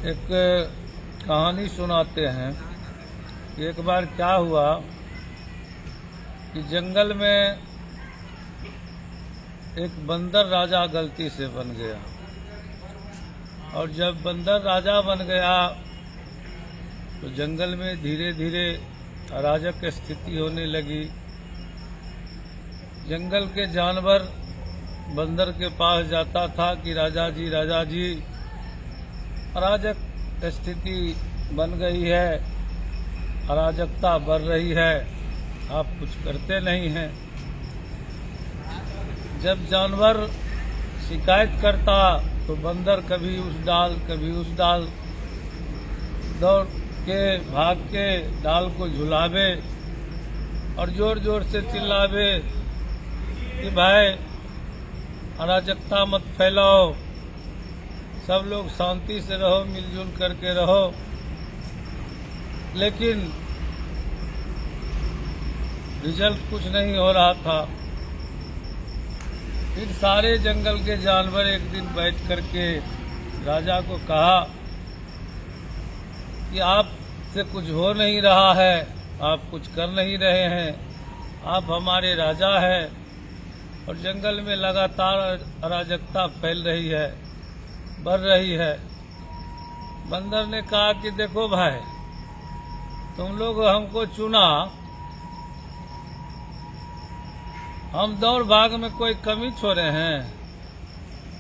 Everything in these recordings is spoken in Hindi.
एक कहानी सुनाते हैं। एक बार क्या हुआ कि जंगल में एक बंदर राजा गलती से बन गया, और जब बंदर राजा बन गया तो जंगल में धीरे धीरे अराजक स्थिति होने लगी। जंगल के जानवर बंदर के पास जाता था कि राजा जी अराजक स्थिति बन गई है, अराजकता बढ़ रही है, आप कुछ करते नहीं हैं। जब जानवर शिकायत करता तो बंदर कभी उस डाल कभी उस डाल दौड़ के भाग के डाल को झुलावे और जोर जोर से चिल्लावे कि भाई अराजकता मत फैलाओ, सब लोग शांति से रहो, मिलजुल करके रहो। लेकिन रिजल्ट कुछ नहीं हो रहा था। फिर सारे जंगल के जानवर एक दिन बैठ करके राजा को कहा कि आपसे कुछ हो नहीं रहा है, आप कुछ कर नहीं रहे हैं, आप हमारे राजा हैं और जंगल में लगातार अराजकता फैल रही है, बढ़ रही है। बंदर ने कहा कि देखो भाई, तुम लोग हमको चुना, हम दौड़ भाग में कोई कमी छोड़े हैं?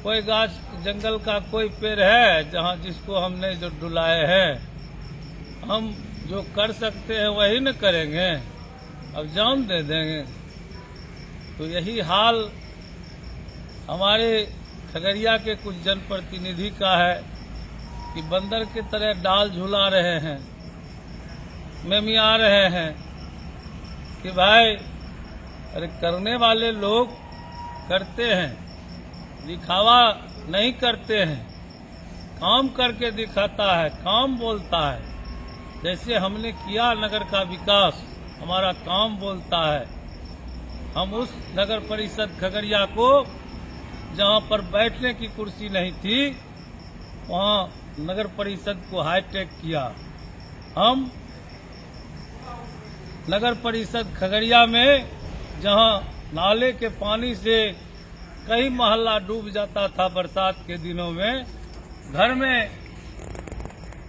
कोई गाछ जंगल का कोई पेड़ है जहाँ जिसको हमने जो डुलाए हैं? हम जो कर सकते हैं वही न करेंगे, अब जान दे देंगे। तो यही हाल हमारे खगड़िया के कुछ जनप्रतिनिधि का है कि बंदर की तरह डाल झुला रहे हैं, मेमिया रहे हैं कि भाई अरे करने वाले लोग करते हैं, दिखावा नहीं करते हैं, काम करके दिखाता है, काम बोलता है। जैसे हमने किया नगर का विकास, हमारा काम बोलता है। हम उस नगर परिषद खगड़िया को जहां पर बैठने की कुर्सी नहीं थी, वहां नगर परिषद को हाईटेक किया। हम नगर परिषद खगड़िया में जहां नाले के पानी से कई मोहल्ला डूब जाता था बरसात के दिनों में, घर में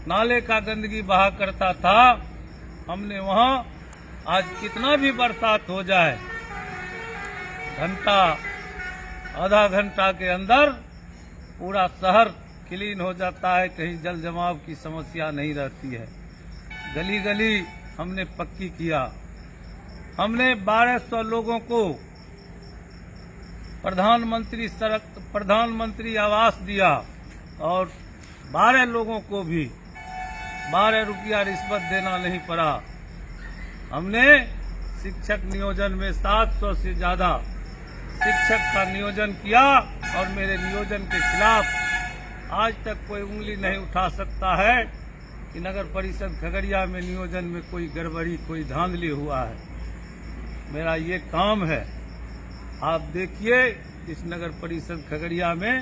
नाले का गंदगी बहा करता था, हमने वहां आज कितना भी बरसात हो जाए, घंटा आधा घंटा के अंदर पूरा शहर क्लीन हो जाता है, कहीं जल जमाव की समस्या नहीं रहती है। गली गली हमने पक्की किया। हमने 1200 लोगों को प्रधानमंत्री आवास दिया और 12 लोगों को भी 12 रुपया रिश्वत देना नहीं पड़ा। हमने शिक्षक नियोजन में 700 से ज्यादा शिक्षक का नियोजन किया और मेरे नियोजन के खिलाफ आज तक कोई उंगली नहीं उठा सकता है कि नगर परिषद खगड़िया में नियोजन में कोई गड़बड़ी, कोई धांधली हुआ है। मेरा ये काम है। आप देखिए, इस नगर परिषद खगड़िया में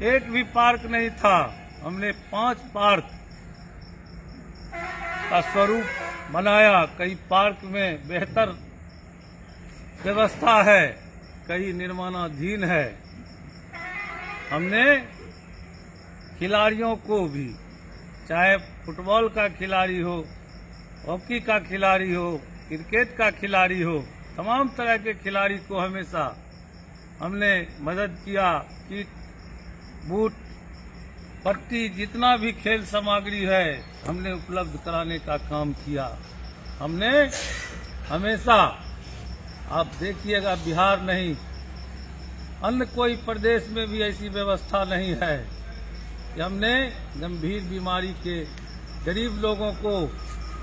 एक भी पार्क नहीं था। हमने 5 पार्क का स्वरूप बनाया। कई पार्क में बेहतर व्यवस्था है, कई निर्माणाधीन है। हमने खिलाड़ियों को भी, चाहे फुटबॉल का खिलाड़ी हो, हॉकी का खिलाड़ी हो, क्रिकेट का खिलाड़ी हो, तमाम तरह के खिलाड़ी को हमेशा हमने मदद किया। किट, बूट, पट्टी, जितना भी खेल सामग्री है हमने उपलब्ध कराने का काम किया। हमने हमेशा, आप देखिएगा, बिहार नहीं, अन्य कोई प्रदेश में भी ऐसी व्यवस्था नहीं है कि हमने गंभीर बीमारी के गरीब लोगों को,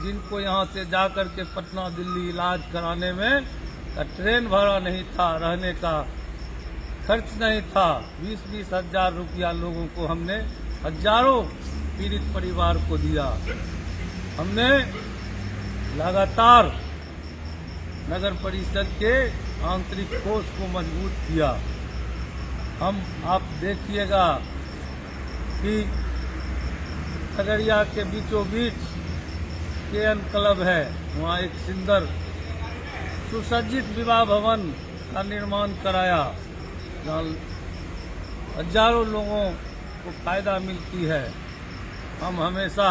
जिनको यहाँ से जाकर के पटना दिल्ली इलाज कराने में का ट्रेन भाड़ा नहीं था, रहने का खर्च नहीं था, 20-20 हजार रुपया लोगों को हमने हजारों पीड़ित परिवार को दिया। हमने लगातार नगर परिषद के आंतरिक कोष को मजबूत किया। आप देखिएगा कि खगड़िया के बीचों बीच KN क्लब है, वहाँ एक सुंदर सुसज्जित विवाह भवन का निर्माण कराया, जहाँ हजारों लोगों को फायदा मिलती है। हम हमेशा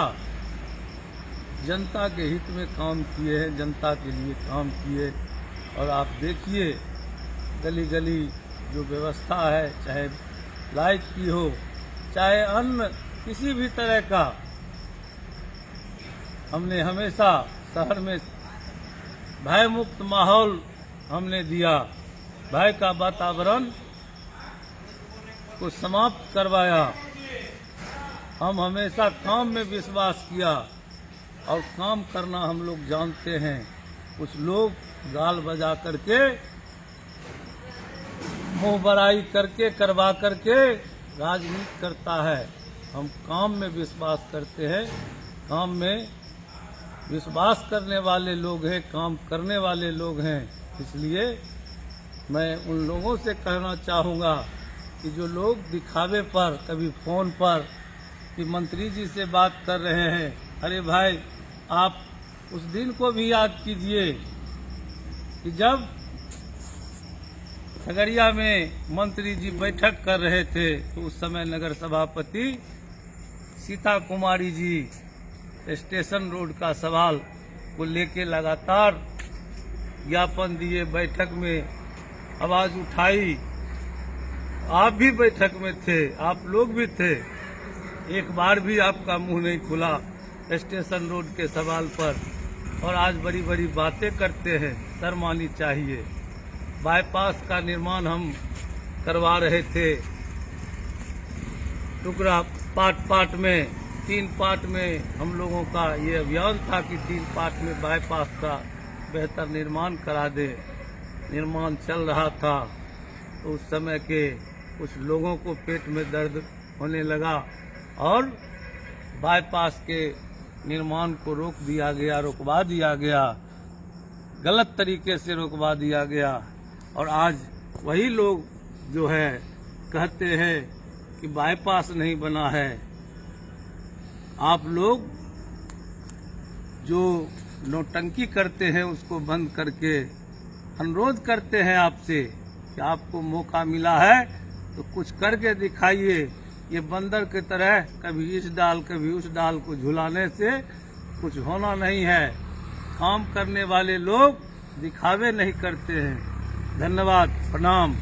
जनता के हित में काम किए हैं, जनता के लिए काम किए। और आप देखिए गली गली जो व्यवस्था है, चाहे लाइट की हो, चाहे अन्य किसी भी तरह का, हमने हमेशा शहर में भय मुक्त माहौल हमने दिया, भय का वातावरण को समाप्त करवाया। हम हमेशा काम में विश्वास किया और काम करना हम लोग जानते हैं। कुछ लोग गाल बजा करके, मुंह बड़ाई करके, करवा करके राजनीति करता है। हम काम में विश्वास करते हैं, काम में विश्वास करने वाले लोग हैं, काम करने वाले लोग हैं। इसलिए मैं उन लोगों से कहना चाहूँगा कि जो लोग दिखावे पर, कभी फोन पर कि मंत्री जी से बात कर रहे हैं, अरे भाई आप उस दिन को भी याद कीजिए कि जब खगड़िया में मंत्री जी बैठक कर रहे थे, तो उस समय नगर सभापति सीता कुमारी जी स्टेशन रोड का सवाल को लेके लगातार ज्ञापन दिए, बैठक में आवाज उठाई। आप भी बैठक में थे, आप लोग भी थे, एक बार भी आपका मुंह नहीं खुला स्टेशन रोड के सवाल पर, और आज बड़ी बड़ी बातें करते हैं। शर्म आनी चाहिए। बाईपास का निर्माण हम करवा रहे थे, टुकड़ा पार्ट में, 3 पार्ट में हम लोगों का ये अभियान था कि 3 पार्ट में बाईपास का बेहतर निर्माण करा दे। निर्माण चल रहा था तो उस समय के कुछ लोगों को पेट में दर्द होने लगा और बाईपास के निर्माण को रुकवा दिया गया, गलत तरीके से रुकवा दिया गया। और आज वही लोग जो है कहते हैं कि बाईपास नहीं बना है। आप लोग जो नौटंकी करते हैं उसको बंद करके अनुरोध करते हैं आपसे कि आपको मौका मिला है तो कुछ करके दिखाइए। ये बंदर की तरह कभी इस डाल कभी उस डाल को झुलाने से कुछ होना नहीं है। काम करने वाले लोग दिखावे नहीं करते हैं। धन्यवाद, प्रणाम।